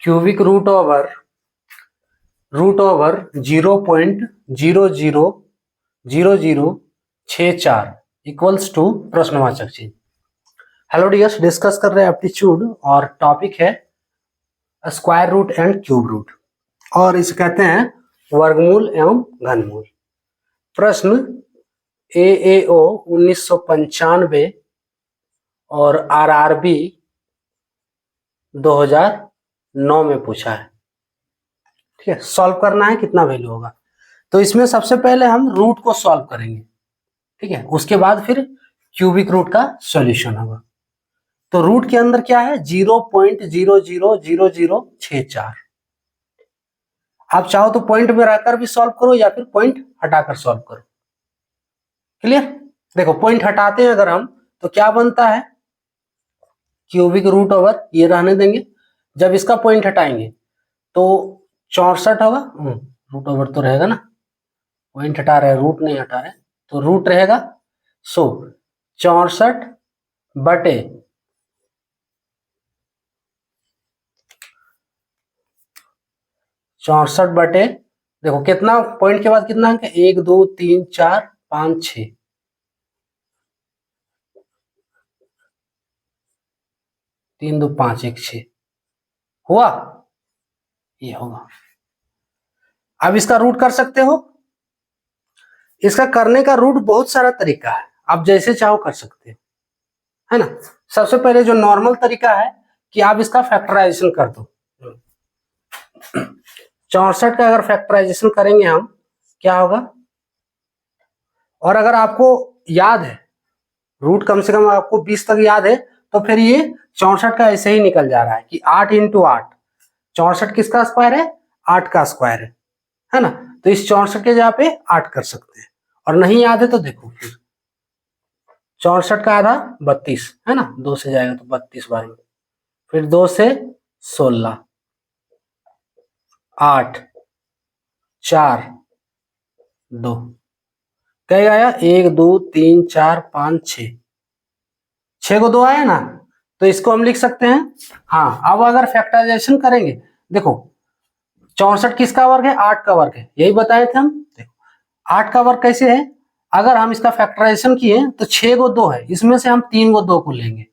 Root over 0.000064 equals to प्रश्नवाचक चिन्ह। Hello dears, discuss कर रहे हैं एप्टीट्यूड और टॉपिक है square root and cube root और इसे कहते हैं वर्गमूल एवं घनमूल। प्रश्न AAO 1995 और RRB 2009 में पूछा है। ठीक है, सॉल्व करना है, कितना वैल्यू होगा। तो इसमें सबसे पहले हम रूट को सॉल्व करेंगे, ठीक है, उसके बाद फिर क्यूबिक रूट का सॉल्यूशन होगा। तो रूट के अंदर क्या है 0.000064। आप चाहो तो पॉइंट में रहकर भी सॉल्व करो या फिर पॉइंट हटाकर सॉल्व करो। क्लियर? देखो, पॉइंट हटाते हैं अगर हम तो क्या बनता है क्यूबिक रूट ओवर, ये रहने देंगे। जब इसका पॉइंट हटाएंगे तो 64 होगा। रूट ओवर तो रहेगा ना, पॉइंट हटा रहे, रूट नहीं हटा रहे, तो रूट रहेगा। सो 64 बटे 64 बटे, देखो कितना पॉइंट के बाद कितना अंक है, 1 2 3 4 5 6, 3 2 5 1 6 हुआ, ये होगा। अब इसका रूट कर सकते हो। इसका करने का रूट बहुत सारा तरीका है, आप जैसे चाहो कर सकते हो, है ना। सबसे पहले जो नॉर्मल तरीका है कि आप इसका फैक्टराइजेशन कर दो। 64 का अगर फैक्टराइजेशन करेंगे हम, क्या होगा। और अगर आपको याद है रूट, कम से कम आपको 20 तक याद है, तो फिर ये 64 का ऐसे ही निकल जा रहा है कि 8 × 8, 64 किसका स्क्वायर है, 8 का स्क्वायर है ना। तो इस 64 के जगह पे 8 कर सकते हैं। और नहीं याद है तो देखो, फिर 64 का आधा 32 है ना, 2 से जाएगा तो 32 बार में, फिर 2 से 16, 8 4 2, क्या आया 1 2 3 4 5 6, 6 को 2 आया ना, तो इसको हम लिख सकते हैं। हाँ, अब अगर फैक्टराइजेशन करेंगे, देखो 64 किसका वर्ग है, 8 का वर्ग है, यही बताए थे हम। देखो 8 का वर्ग कैसे है, अगर हम इसका फैक्टराइजेशन किए तो 6 को 2 है, इसमें से हम 3 को 2 को लेंगे,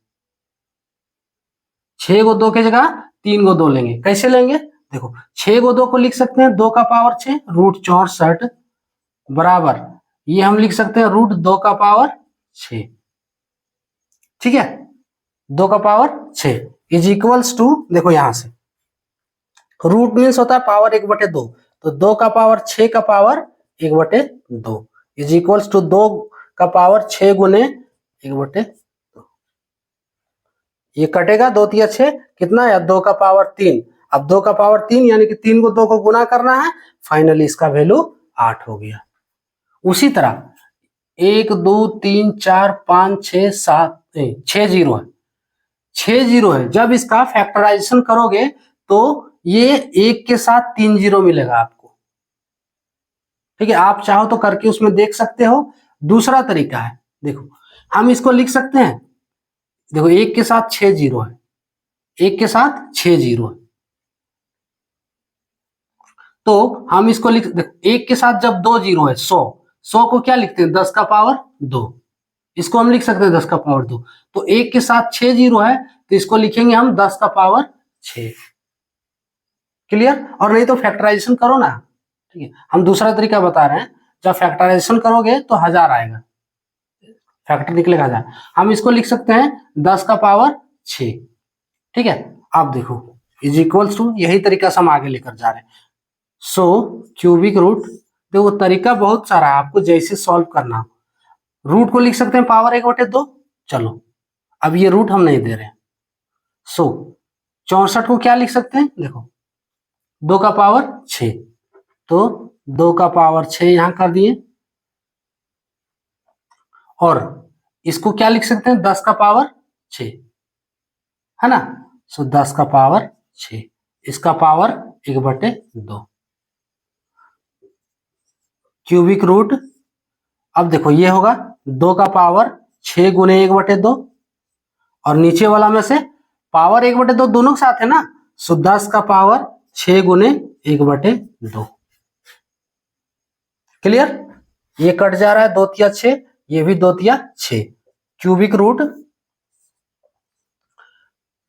6 को 2 की जगह 3 को 2 लेंगे। कैसे लेंगे, देखो 6 को 2 को लिख सकते हैं 2 का पावर 6 रूट 64 बराबर, ये हम लिख सकते हैं रूट 2 का पावर 6। ठीक है, 2 का पावर 6 इज इक्वल्स टू, देखो यहां से रूट मीन्स होता है पावर 1/2, तो 2 का पावर 6 का पावर 1/2 इज इक्वल्स टू 2 का पावर 6 गुने 1/2। ये कटेगा, 2 तिया 6, कितना है 2 का पावर 3। अब 2 का पावर 3 यानी कि 3 को 2 को गुना करना है, फाइनली इसका वैल्यू 8 हो गया। उसी तरह 1 2 3 4 5 6 7 6 जीरो है, 6 जीरो है। जब इसका फैक्टराइजेशन करोगे तो ये 1 के साथ 3 जीरो मिलेगा आपको। ठीक है, आप चाहो तो करके उसमें देख सकते हो। दूसरा तरीका है, देखो हम इसको लिख सकते हैं, देखो 1 के साथ 6 जीरो है, 1 के साथ 6 जीरो है, तो हम इसको लिख, देखो 1 के साथ जब 2 जीरो है 100 को क्या लिखते हैं 10 का पावर 2, इसको हम लिख सकते हैं 10 का पावर 2। तो 1 के साथ 6 जीरो है तो इसको लिखेंगे हम 10 का पावर 6। क्लियर? और नहीं तो फैक्टराइजेशन करो ना, ठीक है, हम दूसरा तरीका बता रहे हैं। जब फैक्टराइजेशन करोगे तो 1000 आएगा, फैक्टर निकलेगा 1000। हम इसको लिख सकते हैं 10 का पावर 6। ठीक है, आप देखो इज इक्वल्स टू, यही तरीका से हम आगे लेकर जा रहे हैं। सो क्यूबिक रूट, देखो तरीका बहुत सारा है, आपको जैसे सॉल्व करना। रूट को लिख सकते हैं पावर 1/2, चलो अब ये रूट हम नहीं दे रहे हैं। सो 64 को क्या लिख सकते हैं, देखो 2 का पावर 6, तो 2 का पावर 6 यहां कर दिए, और इसको क्या लिख सकते हैं 10 का पावर 6, है ना। सो 10 का पावर 6, इसका पावर 1/2 क्यूबिक रूट। अब देखो ये होगा 2 का पावर 6 गुने 1/2, और नीचे वाला में से पावर 1/2 दोनों के साथ है ना, सो 10 का पावर 6 गुने 1/2। क्लियर? ये कट जा रहा है, 2 तिया 6, ये भी 2 तिया 6। क्यूबिक रूट,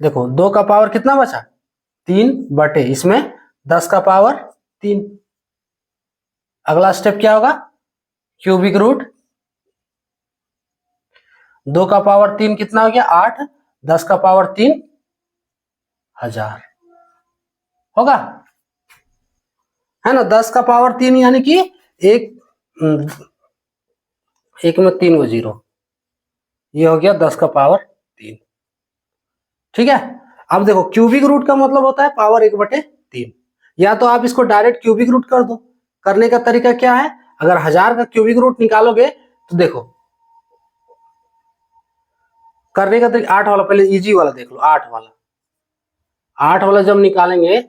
देखो 2 का पावर कितना बचा, 3 बटे इसमें 10 का पावर 3। अगला स्टेप क्या होगा, क्यूबिक रूट 2 का पावर 3 कितना हो गया 8, 10 का पावर 3 1000 होगा, है ना। 10 का पावर 3 यानी कि एक में 3 गो जीरो, ये हो गया 10 का पावर 3। ठीक है। अब देखो क्यूबिक रूट का मतलब होता है पावर 1/3। या तो आप इसको डायरेक्ट क्यूबिक रूट कर दो। करने का तरीका क्या है, अगर 1000 का क्यूबिक रूट निकालोगे तो देखो करने का तरीका 8 वाला, पहले इजी वाला देख लो। 8 वाला जब निकालेंगे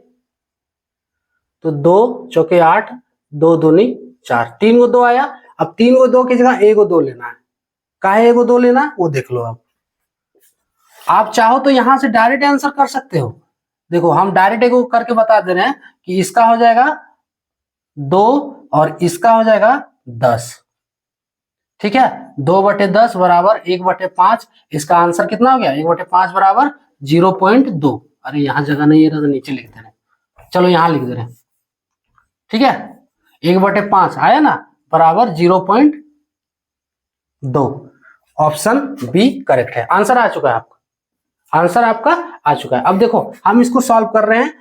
तो 2 चौके 8, 2 दूनी 4, 3 गो 2 आया। अब 3 गो 2 की जगह 1 गो 2 लेना है। काहे 1 गो 2 लेना है वो देख लो। आप चाहो तो यहां से डायरेक्ट आंसर कर सकते हो। देखो हम डायरेक्ट एक करके बता दे रहे हैं कि इसका हो जाएगा 2 और इसका हो जाएगा 10। ठीक है, 2/10 बराबर 1/5। इसका आंसर कितना हो गया, 1/5 बराबर 0.2। अरे यहां जगह नहीं है तो नीचे लिख दे रहे, चलो यहां लिख दे रहे हैं। ठीक है, 1/5 आया ना, बराबर 0.2। ऑप्शन बी करेक्ट है। आंसर आ चुका है आपका, आंसर आपका आ चुका है। अब देखो हम इसको सॉल्व कर रहे हैं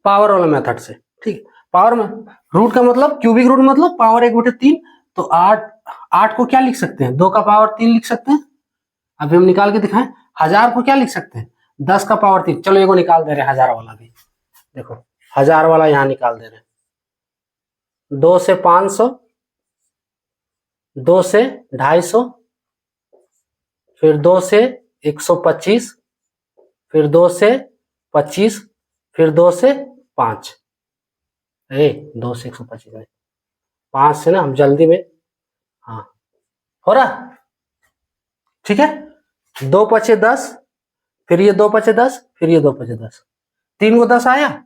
पावर वाला मेथड से। ठीक है, पावर में रूट का मतलब क्यूबिक रूट मतलब पावर 1/3। तो 8 को क्या लिख सकते हैं, 2 का पावर 3 लिख सकते हैं। अभी हम निकाल के दिखाएं। 1000 को क्या लिख सकते हैं, 10 का पावर 3। चलो एगो निकाल दे रहे हैं 1000 वाला भी। देखो 1000 वाला यहां निकाल दे रहे हैं। 2 से 500, 2 से 250, फिर 2 से 125, फिर 2 से 25, फिर 2 से 5। 2 से 125 नहीं, 5 से ना, हम जल्दी में, हाँ हो रहा। ठीक है, 2 पचे 10, फिर ये 2 पचे 10, फिर ये 2 पचे 10, 3 को 10 आया,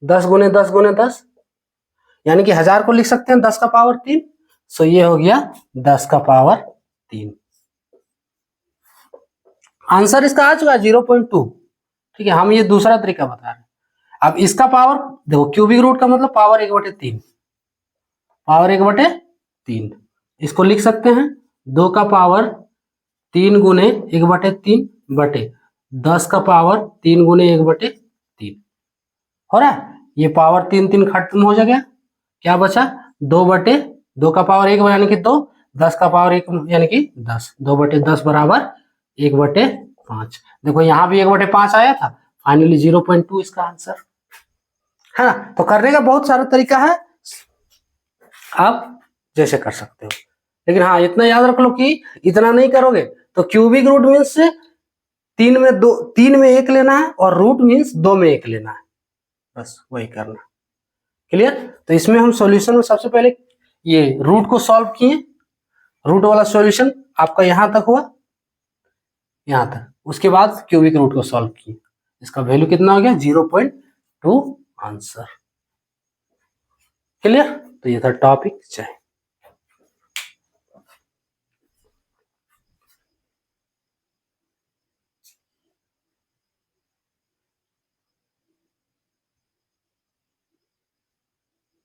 10 गुने 10 गुने 10, यानी कि 1000 को लिख सकते हैं 10 का पावर 3। सो ये हो गया 10 का पावर 3। आंसर इसका आ चुका है 0.2। ठीक है, हम ये दूसरा तरीका बता रहे हैं। अब इसका पावर देखो, क्यूबिक रूट का मतलब पावर 1/3, पावर 1/3। इसको लिख सकते हैं 2 का पावर 3 गुने 1/3 बटे 10 का पावर 3 गुने 1/3 हो रहा है। ये पावर 3 खत्म हो जाएगा, क्या बचा 2 का पावर 1 यानी कि 2, 10 का पावर 1 यानी कि 10, 2/10 बराबर 1/5। देखो यहाँ भी 1/5 आया था, फाइनली 0.2 इसका आंसर है ना। तो करने का बहुत सारा तरीका है, आप जैसे कर सकते हो। लेकिन हाँ इतना याद रख लो कि इतना नहीं करोगे तो क्यूबिक रूट मीन्स 3 में 1 लेना है और रूट मीन्स 2 में 1 लेना है, बस वही करना। क्लियर? तो इसमें हम सॉल्यूशन में सबसे पहले ये रूट को सॉल्व किए। रूट वाला सॉल्यूशन आपका यहां तक हुआ, यहां तक। उसके बाद क्यूबिक रूट को सॉल्व किए, इसका वैल्यू कितना हो गया 0.2 आंसर। क्लियर? तो ये था टॉपिक। जय